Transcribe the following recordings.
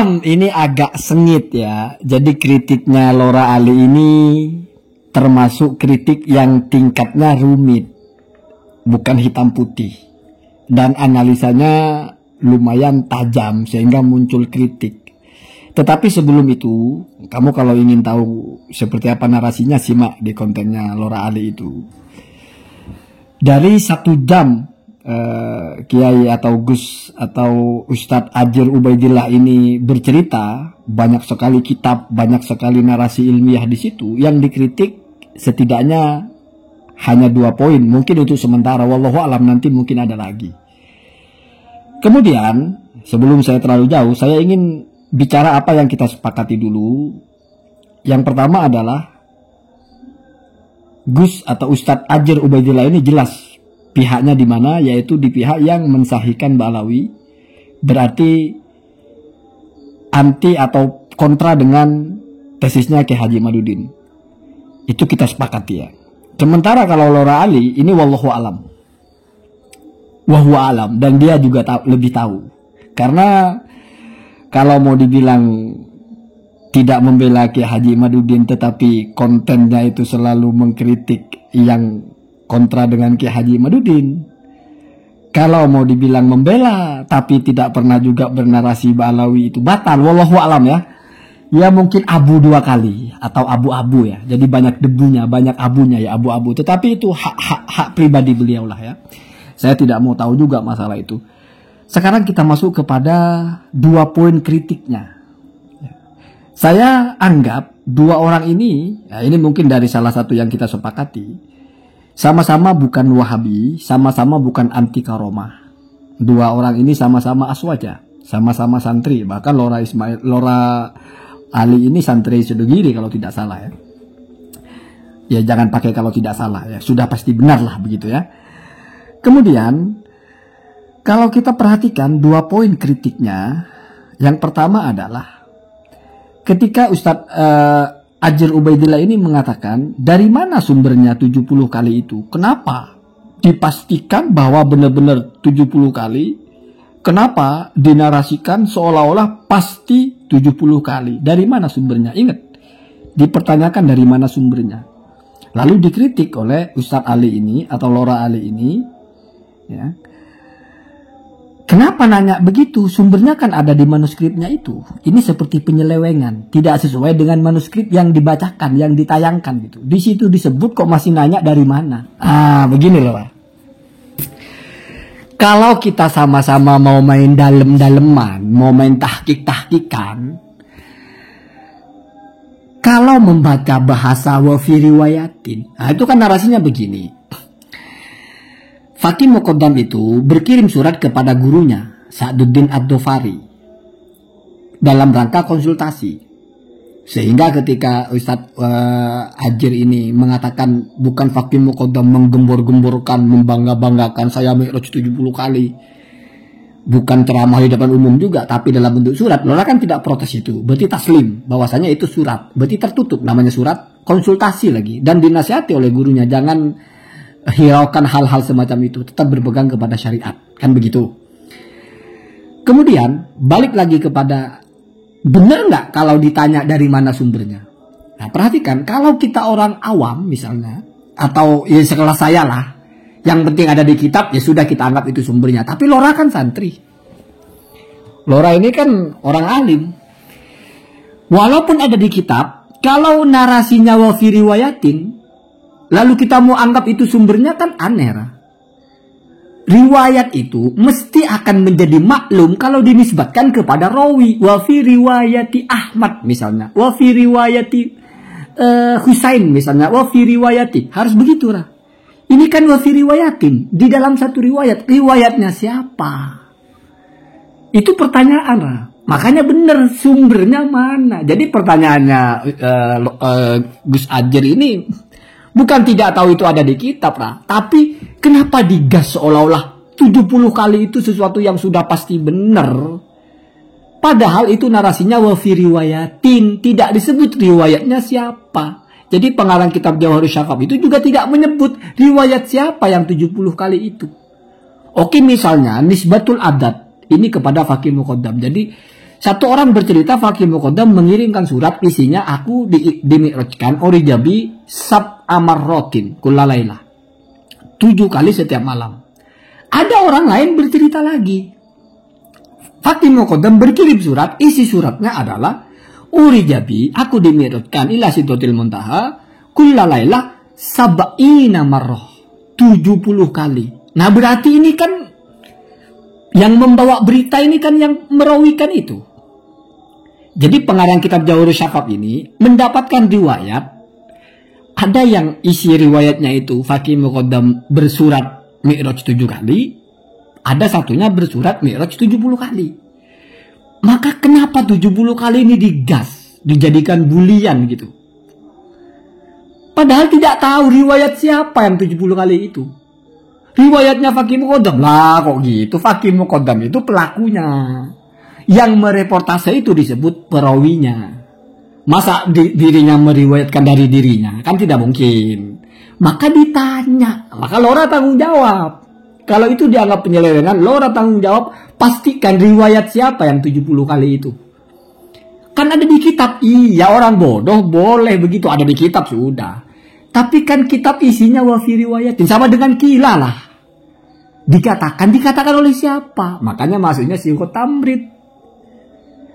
Ini agak sengit ya. Jadi kritiknya Laura Ali ini termasuk kritik yang tingkatnya rumit, bukan hitam putih. Dan analisanya lumayan tajam sehingga muncul kritik. Tetapi sebelum itu, kamu kalau ingin tahu seperti apa narasinya, simak di kontennya Laura Ali itu. Dari 1 jam Kiai atau Gus atau Ustadz Adjir Ubaidillah ini bercerita, banyak sekali kitab, banyak sekali narasi ilmiah di situ. Yang dikritik setidaknya hanya 2 poin, mungkin untuk sementara, wallahu alam, nanti mungkin ada lagi. Kemudian sebelum saya terlalu jauh, saya ingin bicara apa yang kita sepakati dulu. Yang pertama adalah Gus atau Ustadz Adjir Ubaidillah ini jelas pihaknya di mana, yaitu di pihak yang mensahihkan Ba'alawi, berarti anti atau kontra dengan tesisnya Kiai Haji Imaduddin. Itu kita sepakati ya. Sementara kalau Laura Ali ini wallahu alam. Wallahu alam, dan dia juga lebih tahu. Karena kalau mau dibilang tidak membela Kiai Haji Imaduddin tetapi kontennya itu selalu mengkritik yang kontra dengan Kiai Haji Imaduddin. Kalau mau dibilang membela tapi tidak pernah juga bernarasi Ba'alawi, itu batal, wallahu alam ya. Ya mungkin abu 2 kali atau abu-abu ya. Jadi banyak debunya, banyak abunya ya, abu-abu. Tetapi itu hak pribadi beliau lah ya. Saya tidak mau tahu juga masalah itu. Sekarang kita masuk kepada 2 poin kritiknya. Saya anggap 2 orang ini, ya ini mungkin dari salah satu yang kita sepakati, sama-sama bukan Wahabi, sama-sama bukan anti karomah. 2 orang ini sama-sama aswaja, sama-sama santri. Bahkan Laura Ali ini santri Sedogiri kalau tidak salah ya. Ya jangan pakai kalau tidak salah ya, sudah pasti benar lah begitu ya. Kemudian kalau kita perhatikan 2 poin kritiknya, yang pertama adalah ketika Ustadz Adjir Ubaidillah ini mengatakan, dari mana sumbernya 70 kali itu? Kenapa dipastikan bahwa benar-benar 70 kali? Kenapa dinarasikan seolah-olah pasti 70 kali? Dari mana sumbernya? Ingat, dipertanyakan dari mana sumbernya. Lalu dikritik oleh Ustadz Ali ini atau Laura Ali ini, ya. Kenapa nanya begitu? Sumbernya kan ada di manuskripnya itu. Ini seperti penyelewengan, tidak sesuai dengan manuskrip yang dibacakan, yang ditayangkan gitu. Di situ disebut kok masih nanya dari mana? Begini loh Pak. Kalau kita sama-sama mau main dalem-daleman, mau main tahkik-tahkikan, kalau membaca bahasa wa fi riwayatin, itu kan narasinya begini. Fakih Muqaddam itu berkirim surat kepada gurunya Sa'duddin Ad-Dofari dalam rangka konsultasi. Sehingga ketika Ustadz Adjir ini mengatakan bukan Fakih Muqaddam menggembor-gemborkan, membangga-banggakan saya mi'raj 70 kali, bukan ceramah di depan umum juga, tapi dalam bentuk surat, Laura kan tidak protes itu. Berarti taslim bahwasanya itu surat, berarti tertutup, namanya surat konsultasi lagi, dan dinasihati oleh gurunya jangan hiraukan hal-hal semacam itu, tetap berpegang kepada syariat, kan begitu. Kemudian balik lagi kepada benar nggak kalau ditanya dari mana sumbernya. Nah perhatikan, kalau kita orang awam misalnya, atau ya sekelas saya lah, yang penting ada di kitab ya sudah kita anggap itu sumbernya. Tapi Laura kan santri, Laura ini kan orang alim. Walaupun ada di kitab, kalau narasinya wa fi riwayatin, lalu kita mau anggap itu sumbernya, kan aneh. Riwayat itu mesti akan menjadi maklum kalau dinisbatkan kepada rawi. Wa fi riwayati Ahmad misalnya, wa fi riwayati Husain misalnya, wa fi riwayati, harus begitu lah. Ini kan wa fi riwayatin, di dalam satu riwayat, riwayatnya siapa? Itu pertanyaan lah. Makanya benar, sumbernya mana? Jadi pertanyaannya Gus Adjir ini bukan tidak tahu itu ada di kitab lah, tapi kenapa digas seolah-olah 70 kali itu sesuatu yang sudah pasti benar. Padahal itu narasinya wa fi riwayatin, tidak disebut riwayatnya siapa. Jadi pengarang kitab Jawharus Syafaf itu juga tidak menyebut riwayat siapa yang 70 kali itu. Oke, misalnya nisbatul adat ini kepada Fakih Muqaddam. Jadi Satu orang bercerita Fakih Muqaddam mengirimkan surat isinya aku dimi'rajkan orijabi sab amarrotin kullalaylah. 7 kali setiap malam. Ada orang lain bercerita lagi. Fakih Muqaddam berkirim surat, isi suratnya adalah orijabi aku dimi'rajkan ila sidratil muntaha kullalaylah sab'ina marrah. 70 kali. Nah berarti ini kan yang membawa berita ini kan yang merawikan itu. Jadi pengarang kitab Jawahirus Syafaq ini mendapatkan riwayat. Ada yang isi riwayatnya itu Fakih Muqaddam bersurat Mi'raj 7 kali. Ada satunya bersurat Mi'raj 70 kali. Maka kenapa 70 kali ini digas, dijadikan bulian gitu? Padahal tidak tahu riwayat siapa yang 70 kali itu. Riwayatnya Fakih Muqaddam. Lah kok gitu? Fakih Muqaddam itu pelakunya. Yang mereportase itu disebut perawinya. Masa dirinya meriwayatkan dari dirinya? Kan tidak mungkin. Maka ditanya. Maka Lora tanggung jawab. Kalau itu dianggap penyelewengan, Lora tanggung jawab. Pastikan riwayat siapa yang 70 kali itu. Kan ada di kitab. Iya, orang bodoh boleh begitu. Ada di kitab sudah. Tapi kan kitab isinya wafi riwayatin. Sama dengan kila lah. Dikatakan oleh siapa? Makanya maksudnya singkot tamrid.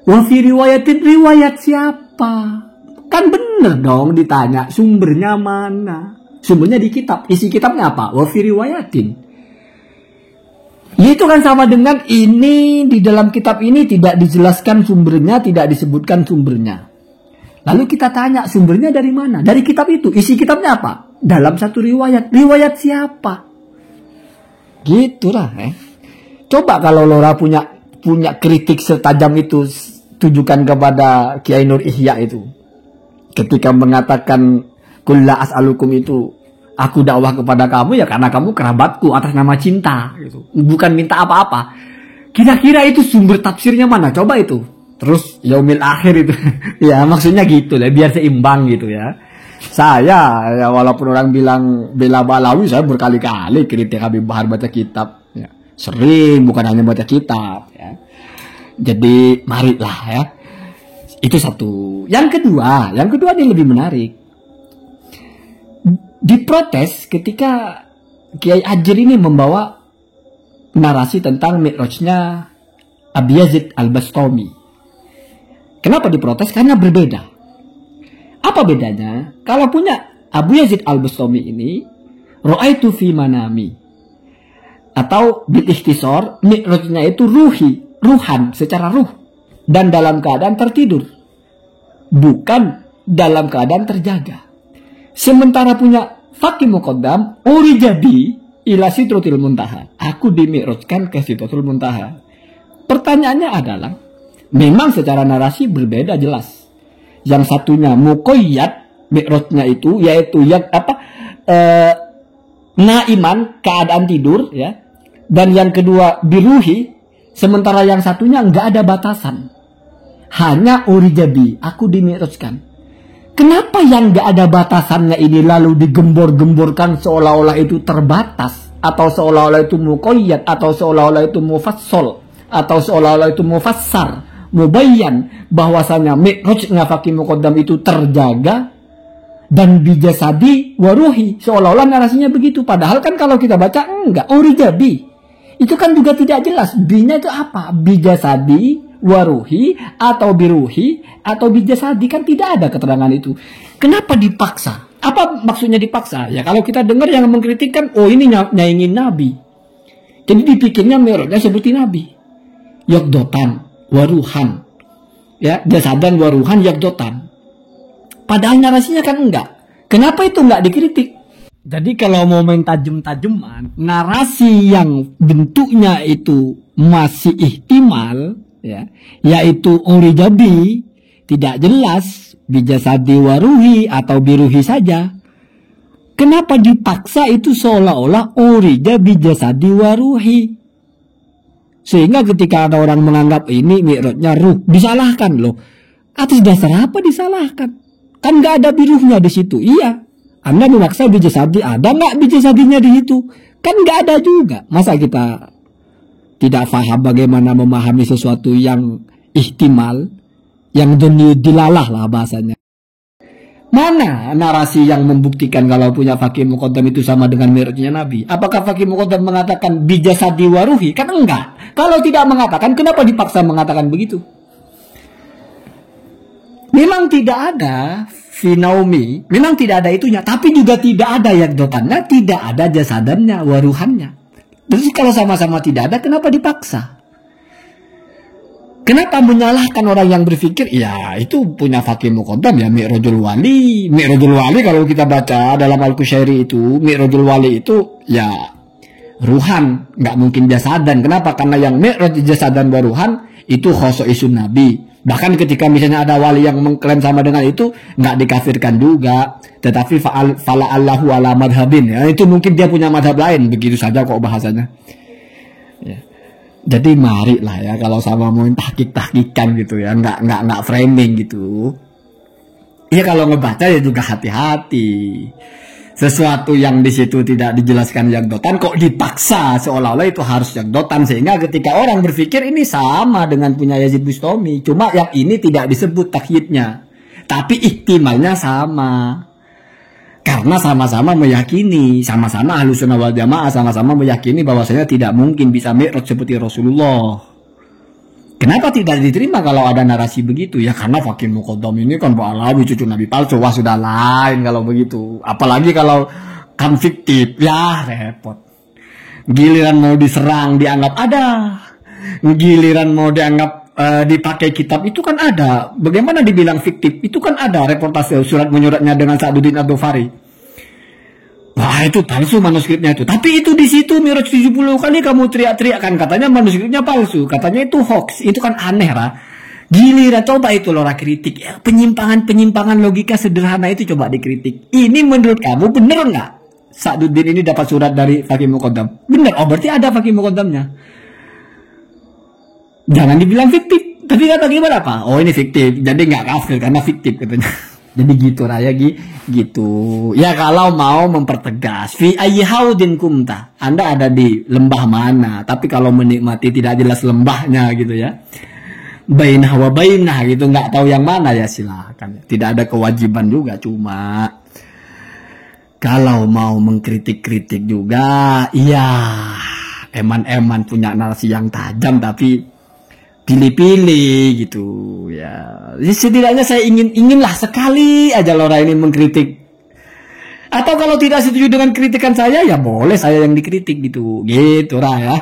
Wafi riwayatin, riwayat siapa? Kan bener dong ditanya sumbernya mana? Sumbernya di kitab. Isi kitabnya apa? Wafi riwayatin. Itu kan sama dengan ini di dalam kitab ini tidak dijelaskan sumbernya, tidak disebutkan sumbernya. Lalu kita tanya sumbernya dari mana? Dari kitab itu. Isi kitabnya apa? Dalam satu riwayat. Riwayat siapa? Gitulah. Coba kalau Lora punya kritik setajam itu, tujukan kepada Kiai Nur Ihya itu. Ketika mengatakan kulla as'alukum itu, aku dakwah kepada kamu ya karena kamu kerabatku atas nama cinta gitu. Bukan minta apa-apa. Kira-kira itu sumber tafsirnya mana? Coba itu. Terus yaumil akhir itu. Ya maksudnya gitu lah, biar seimbang gitu ya. Saya ya, walaupun orang bilang bela Balawi, saya berkali-kali kritik Habib Bahar baca kitab ya. Sering, bukan hanya baca kitab ya. Jadi marilah ya. Itu satu. Yang kedua ini lebih menarik. Diprotes ketika Kiai Ajir ini membawa narasi tentang Mi'rajnya Abi Yazid Al-Bastami. Kenapa diprotes? Karena berbeda. Apa bedanya? Kalau punya Abu Yazid Al-Bastami ini, Ra'aitu fi manami. Atau bil ikhtisar, Mi'rajnya itu ruhan, secara ruh. Dan dalam keadaan tertidur. Bukan dalam keadaan terjaga. Sementara punya Fakih Muqaddam, urijabi ila sidratil muntaha. Aku dimi'rajkan ke sidratil muntaha. Pertanyaannya adalah, memang secara narasi berbeda jelas. Yang satunya muqayyad mi'rajnya itu yaitu naiman, keadaan tidur ya. Dan yang kedua biruhi, sementara yang satunya enggak ada batasan. Hanya urijabi, aku dimi'rajkan. Kenapa yang enggak ada batasannya ini lalu digembor-gemborkan seolah-olah itu terbatas, atau seolah-olah itu muqayyad, atau seolah-olah itu mufassal, atau seolah-olah itu mufassar, mubayyan, bahwasanya mi'rajnya Fakih Muqaddam itu terjaga dan bijasadi waruhi, seolah-olah narasinya begitu. Padahal kan kalau kita baca enggak, urijabi itu kan juga tidak jelas binya itu apa, bijasadi waruhi atau biruhi atau bijasadi, kan tidak ada keterangan itu. Kenapa dipaksa? Apa maksudnya dipaksa? Ya kalau kita dengar yang mengkritikkan, oh ini nyaingin Nabi, jadi dipikirnya mi'rajnya seperti Nabi, yakdotan waruhan ya, jasadan waruhan yakdotan. Padahal narasinya kan enggak. Kenapa itu enggak dikritik? Jadi kalau mau main tajem-tajeman, narasi yang bentuknya itu masih ihtimal ya, yaitu urijabi, tidak jelas bijasadi waruhi atau biruhi saja. Kenapa dipaksa itu seolah-olah urija bijasadi waruhi? Sehingga ketika ada orang menganggap ini mi'rajnya ruh, disalahkan loh. Atas dasar apa disalahkan? Kan nggak ada biruhnya di situ. Iya, Anda memaksa bijasadi, ada nggak bijasadinya di situ? Kan nggak ada juga. Masa kita tidak paham bagaimana memahami sesuatu yang ihtimal yang dilalah lah bahasanya. Mana narasi yang membuktikan kalau punya fakih muqaddam itu sama dengan mi'rajnya Nabi? Apakah fakih muqaddam mengatakan bijasadi waruhi? Kan enggak. Kalau tidak mengatakan, kenapa dipaksa mengatakan begitu? Memang tidak ada finaumi, memang tidak ada itunya, tapi juga tidak ada yakdotannya, tidak ada jasadannya, waruhannya. Terus kalau sama-sama tidak ada, kenapa dipaksa? Kenapa menyalahkan orang yang berpikir, ya itu punya fakih muqaddam ya mi'rajul wali. Mi'rajul wali kalau kita baca dalam Al-Qushairi itu, mi'rajul wali itu ya ruhan, nggak mungkin jasadan. Kenapa? Karena yang mi'raj jasadan waruhan itu khosoisun Nabi. Bahkan ketika misalnya ada wali yang mengklaim sama dengan itu, nggak dikafirkan juga. Tetapi fala Allahu ala madhabin, ya itu mungkin dia punya madhab lain, begitu saja kok bahasanya. Ya. Jadi mari lah ya kalau sama mau tahqiq-tahqiqan gitu ya, nggak framing gitu. Ya kalau ngebaca ya juga hati-hati. Sesuatu yang di situ tidak dijelaskan yakdotan kok dipaksa seolah-olah itu harus yakdotan, sehingga ketika orang berpikir ini sama dengan punya Yazid Bustami, cuma yang ini tidak disebut takyidnya, tapi ihtimalnya sama. Karena sama-sama meyakini, sama-sama Ahlussunnah wal Jamaah sama-sama meyakini bahwasanya tidak mungkin bisa mi'raj seperti Rasulullah. Kenapa tidak diterima kalau ada narasi begitu? Ya karena fakih muqaddam ini kan Pak Alawi cucu Nabi palsu. Wah sudah lain kalau begitu. Apalagi kalau kan fiktif, ya repot. Giliran mau diserang dianggap ada, giliran mau dianggap dipakai kitab itu kan ada. Bagaimana dibilang fiktif? Itu kan ada reportase surat menyuratnya dengan Sa'duddin Ad-Dhafari. Wah itu palsu manuskripnya itu. Tapi itu di situ Mi'raj 70 kali kamu teriak-teriak kan katanya manuskripnya palsu, katanya itu hoax. Itu kan aneh lah. Giliran coba itu Lora kritik. Ya, penyimpangan logika sederhana itu coba dikritik. Ini menurut kamu bener nggak? Sa'duddin ini dapat surat dari fakih muqaddam. Bener. Oh berarti ada fakih muqaddamnya. Jangan dibilang fiktif. Tapi kata gimana apa? Oh ini fiktif. Jadi nggak kafir karena fiktif katanya. Jadi gitu raya gitu. Ya kalau mau mempertegas fi ayyi haudin kumta. Anda ada di lembah mana? Tapi kalau menikmati tidak jelas lembahnya gitu ya. Bainah wa bainah gitu, nggak tahu yang mana ya silahkan. Tidak ada kewajiban juga, cuma kalau mau mengkritik-kritik juga, iya eman-eman punya narasi yang tajam tapi pilih-pilih gitu ya. Setidaknya saya inginlah sekali aja Lora ini mengkritik. Atau kalau tidak setuju dengan kritikan saya ya boleh saya yang dikritik gitu. Gitu lah ya.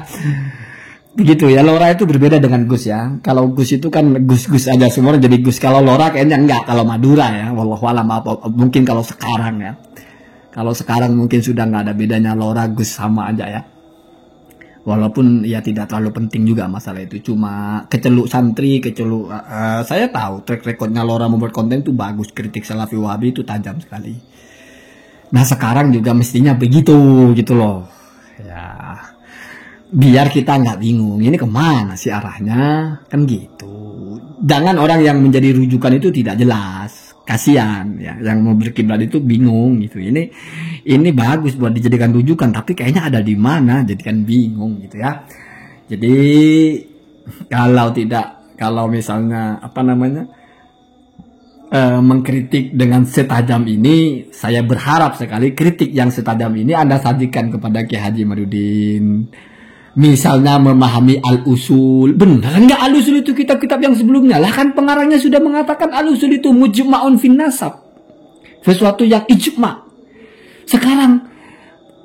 Begitu ya, Lora itu berbeda dengan Gus ya. Kalau Gus itu kan Gus-Gus aja semua jadi Gus. Kalau Lora kayaknya enggak, kalau Madura ya. Wallahualam mungkin kalau sekarang ya. Kalau sekarang mungkin sudah nggak ada bedanya Lora Gus sama aja ya. Walaupun ya tidak terlalu penting juga masalah itu. Cuma keceluk santri, saya tahu track recordnya Lora membuat konten itu bagus. Kritik Salafi Wahabi itu tajam sekali. Nah sekarang juga mestinya begitu gitu loh. Ya biar kita nggak bingung. Ini kemana sih arahnya? Kan gitu. Jangan orang yang menjadi rujukan itu tidak jelas. Kasihan ya, yang mau berkiblat itu bingung gitu. Ini bagus buat dijadikan rujukan, tapi kayaknya ada di mana, jadi kan bingung gitu ya. Jadi kalau misalnya mengkritik dengan setajam ini, saya berharap sekali kritik yang setajam ini Anda sajikan kepada Kiai Haji Marudin. Misalnya memahami al-usul. Benar nggak al-usul itu kitab-kitab yang sebelumnya? Lah kan pengarangnya sudah mengatakan al-usul itu mujma'un fin nasab. Sesuatu yang ijma'. Sekarang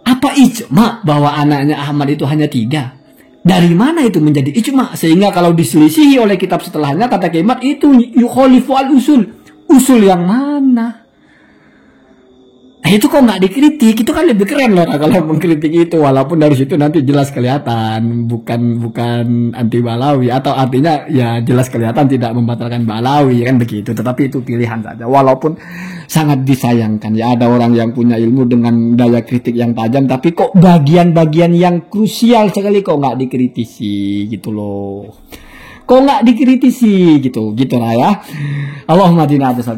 apa ijma' bahwa anaknya Ahmad itu hanya 3? Dari mana itu menjadi ijma'? Sehingga kalau diselisihi oleh kitab setelahnya kata Kiai Ahmad itu yukhalifu al-usul. Usul yang mana? Nah itu kok nggak dikritik, itu kan lebih keren loh kalau mengkritik itu, walaupun dari situ nanti jelas kelihatan bukan anti Balawi, atau artinya ya jelas kelihatan tidak membatalkan Balawi kan begitu, tetapi itu pilihan saja. Walaupun sangat disayangkan ya ada orang yang punya ilmu dengan daya kritik yang tajam, tapi kok bagian-bagian yang krusial sekali kok nggak dikritisi gitu loh. Kok nggak dikritisi gitu lah ya. Allahumma dina atas